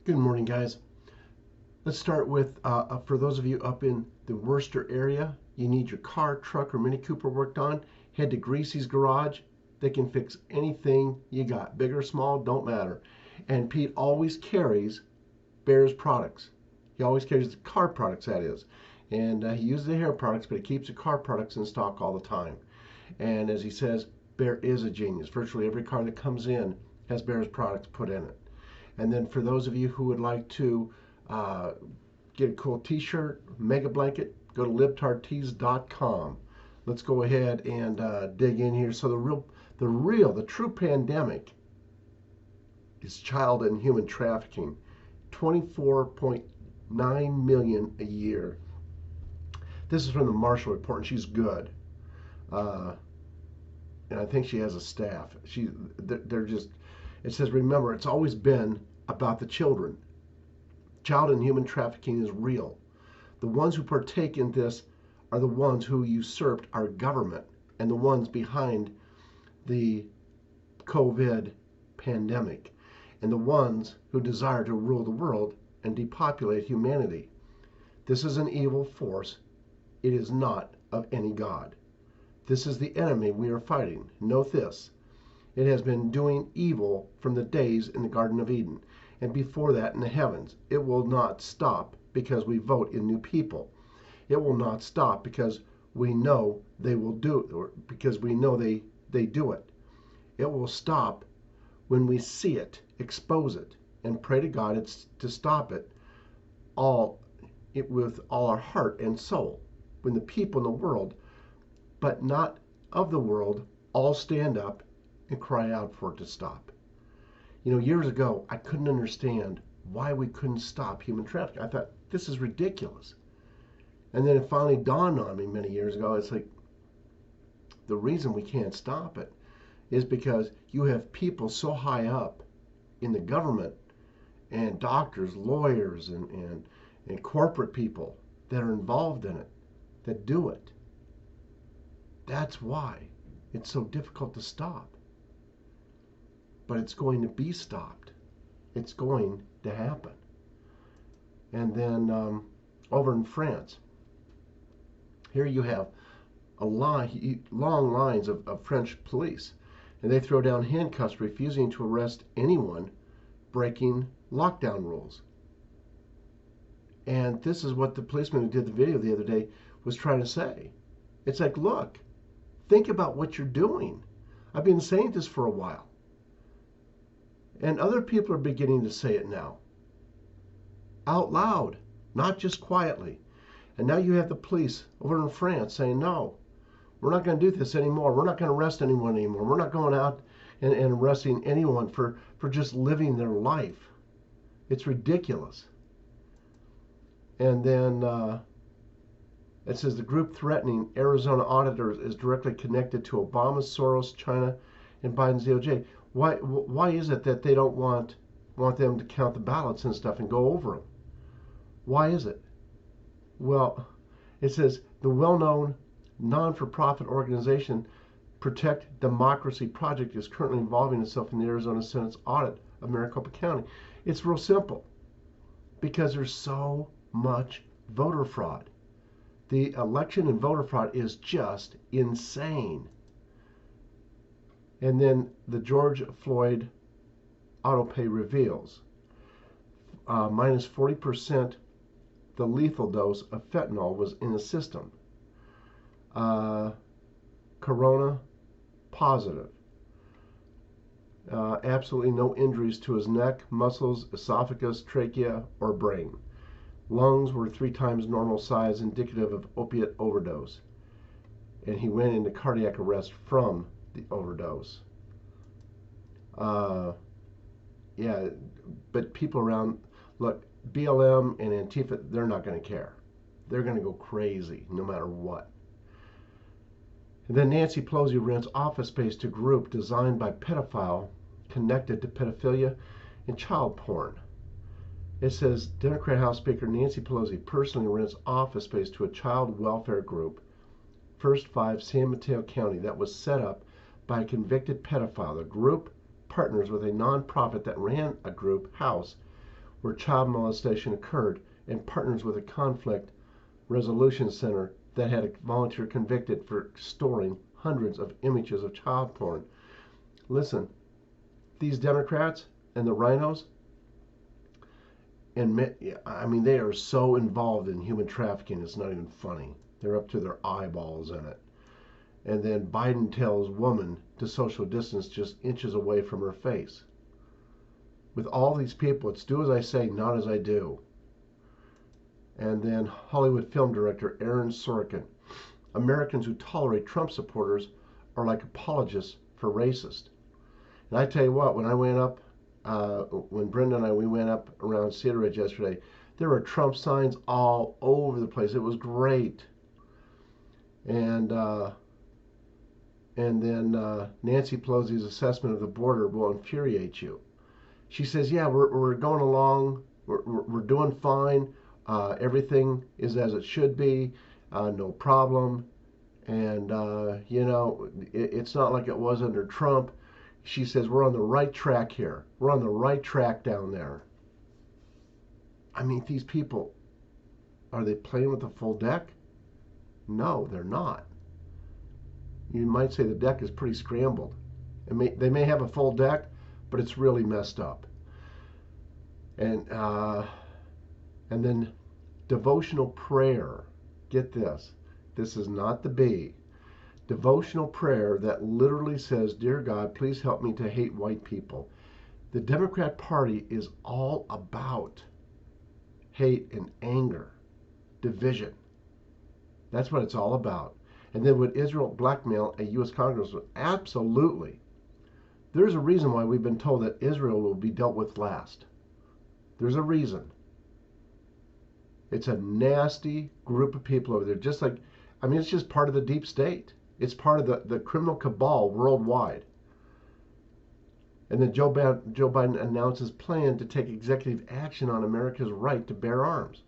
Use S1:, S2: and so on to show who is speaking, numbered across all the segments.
S1: Good morning, guys. Let's start with for those of you up in the Worcester area, you need your car, truck, or Mini Cooper worked on, head to Greasy's Garage. They can fix anything you got, big or small, don't matter. And Pete always carries Bear's products. He always carries the car products, that is. And he uses the hair products, but he keeps the car products in stock all the time. And as he says, Bear is a genius. Virtually every car that comes in has Bear's products put in it. And then for those of you who would like to get a cool t-shirt, mega blanket, go to libtartees.com. Let's go ahead and dig in here. So the true pandemic is child and human trafficking. 24.9 million a year. This is from the Marshall Report, and she's good. And I think she has a staff. They're just, it says, remember, it's always been about the children. Child and human trafficking is real. The ones who partake in this are the ones who usurped our government and the ones behind the COVID pandemic and the ones who desire to rule the world and depopulate humanity. This is an evil force. It is not of any God. This is the enemy we are fighting. Note this. It has been doing evil from the days in the Garden of Eden, and before that in the heavens. It will not stop because we vote in new people. It will not stop because we know they will do it, or because we know they do it. It will stop when we see it, expose it, and pray to God to stop it with all our heart and soul. When the people in the world, but not of the world, all stand up and cry out for it to stop. You know, years ago, I couldn't understand why we couldn't stop human trafficking. I thought, this is ridiculous. And then it finally dawned on me many years ago. It's like, the reason we can't stop it is because you have people so high up in the government and doctors, lawyers, and corporate people that are involved in it, that do it. That's why it's so difficult to stop. But it's going to be stopped. It's going to happen. And then over in France, here you have long lines of French police, and they throw down handcuffs, refusing to arrest anyone breaking lockdown rules. And this is what the policeman who did the video the other day was trying to say. It's like, look, think about what you're doing. I've been saying this for a while. And other people are beginning to say it now. Out loud, not just quietly. And now you have the police over in France saying, no, we're not going to do this anymore. We're not going to arrest anyone anymore. We're not going out and arresting anyone for just living their life. It's ridiculous. And then it says the group threatening Arizona auditors is directly connected to Obama, Soros, China, and Biden's DOJ. Why is it that they don't want them to count the ballots and stuff and go over them? Why is it? Well, it says the well-known non-for-profit organization Protect Democracy Project is currently involving itself in the Arizona Senate's audit of Maricopa County. It's real simple. Because there's so much voter fraud. The election and voter fraud is just insane. And then the George Floyd autopay reveals minus 40% the lethal dose of fentanyl was in the system. Corona positive. Absolutely no injuries to his neck, muscles, esophagus, trachea, or brain. Lungs were 3 times normal size, indicative of opiate overdose. And he went into cardiac arrest from the overdose. Yeah, but people around, look, BLM and Antifa, they're not going to care. They're going to go crazy no matter what. And then Nancy Pelosi rents office space to group designed by pedophile connected to pedophilia and child porn. It says Democrat House Speaker Nancy Pelosi personally rents office space to a child welfare group, First Five San Mateo County, that was set up by a convicted pedophile. The group partners with a nonprofit that ran a group house where child molestation occurred and partners with a conflict resolution center that had a volunteer convicted for storing hundreds of images of child porn. Listen, these Democrats and the rhinos, and I mean, they are so involved in human trafficking, it's not even funny. They're up to their eyeballs in it. And then Biden tells woman to social distance just inches away from her face. With all these people, it's do as I say, not as I do. And then Hollywood film director Aaron Sorkin. Americans who tolerate Trump supporters are like apologists for racists. And I tell you what, when I went up, when Brenda and we went up around Cedar Ridge yesterday, there were Trump signs all over the place. It was great. And then Nancy Pelosi's assessment of the border will infuriate you. She says, yeah, we're going along. We're doing fine. Everything is as it should be. No problem. And, it's not like it was under Trump. She says, we're on the right track here. We're on the right track down there. I mean, these people, are they playing with the full deck? No, they're not. You might say the deck is pretty scrambled. They may have a full deck, but it's really messed up. And then devotional prayer. Get this. This is not the B. Devotional prayer that literally says, Dear God, please help me to hate white people. The Democrat Party is all about hate and anger, division. That's what it's all about. And then would Israel blackmail a U.S. Congressman? Absolutely. There's a reason why we've been told that Israel will be dealt with last. There's a reason. It's a nasty group of people over there. Just like, it's just part of the deep state. It's part of the criminal cabal worldwide. And then Joe Biden announced his plan to take executive action on America's right to bear arms.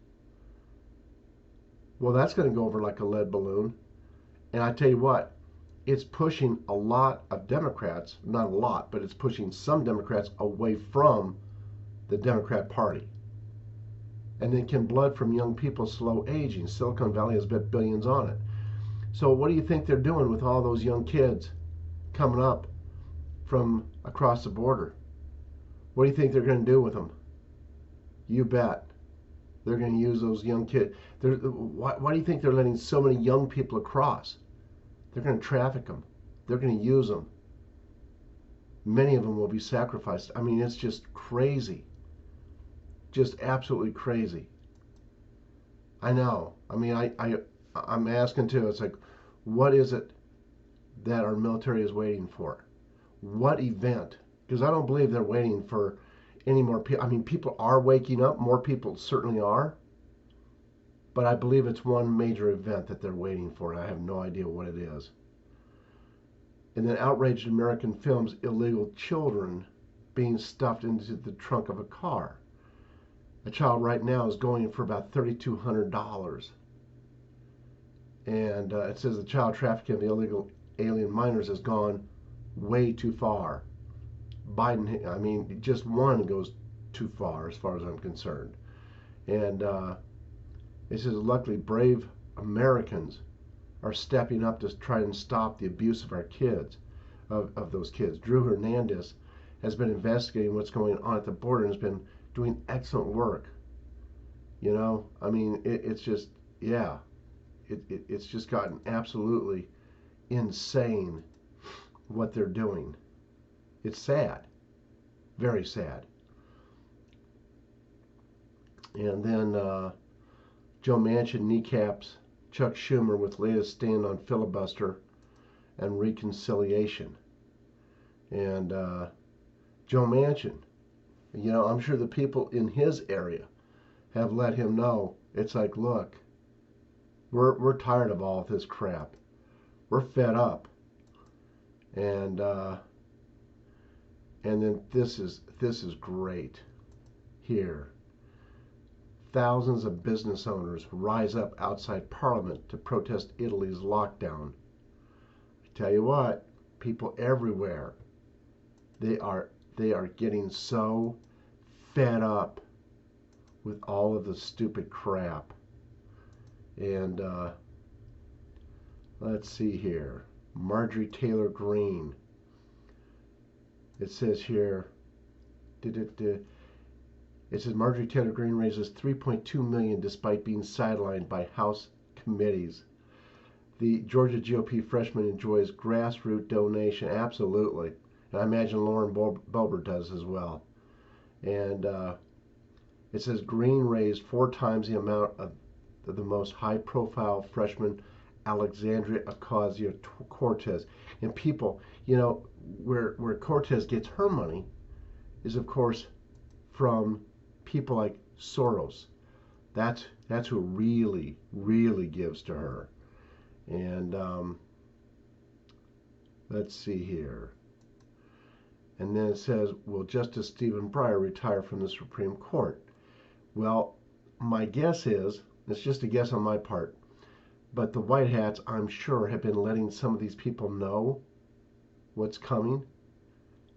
S1: Well, that's going to go over like a lead balloon. And I tell you what, it's pushing a lot of Democrats, not a lot, but it's pushing some Democrats away from the Democrat Party. And then can blood from young people slow aging? Silicon Valley has bet billions on it. So what do you think they're doing with all those young kids coming up from across the border? What do you think they're going to do with them? You bet. They're going to use those young kids. Why do you think they're letting so many young people across? They're going to traffic them. They're going to use them. Many of them will be sacrificed. It's just crazy. Just absolutely crazy. I know. I'm asking too. It's like, what is it that our military is waiting for? What event? Because I don't believe they're waiting for any more people. People are waking up. More people certainly are. But I believe it's one major event that they're waiting for, and I have no idea what it is. And then outraged American films illegal children being stuffed into the trunk of a car. A child right now is going for about $3,200. And it says the child trafficking of the illegal alien minors has gone way too far. Biden, just one goes too far as I'm concerned. And it says, luckily, brave Americans are stepping up to try and stop the abuse of our kids, of those kids. Drew Hernandez has been investigating what's going on at the border and has been doing excellent work. It's just, yeah. It's just gotten absolutely insane what they're doing. It's sad. Very sad. And then Joe Manchin kneecaps Chuck Schumer with latest stand on filibuster and reconciliation. And Joe Manchin, I'm sure the people in his area have let him know. It's like, look, we're tired of all of this crap. We're fed up. And then this is great here. Thousands of business owners rise up outside Parliament to protest Italy's lockdown. I tell you what, people everywhere, they are getting so fed up with all of the stupid crap. And let's see here. Marjorie Taylor Greene. It says here, it says Marjorie Taylor Greene raises $3.2 million despite being sidelined by House committees. The Georgia GOP freshman enjoys grassroots donation. Absolutely. And I imagine Lauren Boebert does as well. And it says Greene raised 4 times the amount of the most high-profile freshman Alexandria Ocasio-Cortez. And people, you know, where Cortez gets her money is, of course, from people like Soros. That's who really, really gives to her. And let's see here. And then it says, will Justice Stephen Breyer retire from the Supreme Court? Well, my guess is, it's just a guess on my part, but the White Hats, I'm sure, have been letting some of these people know what's coming.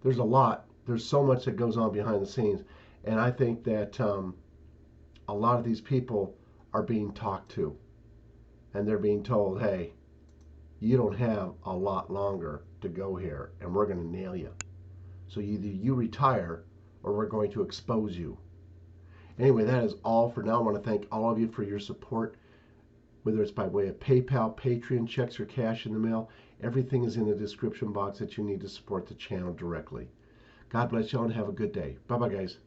S1: There's a lot. There's so much that goes on behind the scenes. And I think that a lot of these people are being talked to. And they're being told, hey, you don't have a lot longer to go here, and we're going to nail you. So either you retire, or we're going to expose you. Anyway, that is all for now. I want to thank all of you for your support, whether it's by way of PayPal, Patreon, checks, or cash in the mail. Everything is in the description box that you need to support the channel directly. God bless y'all and have a good day. Bye-bye, guys.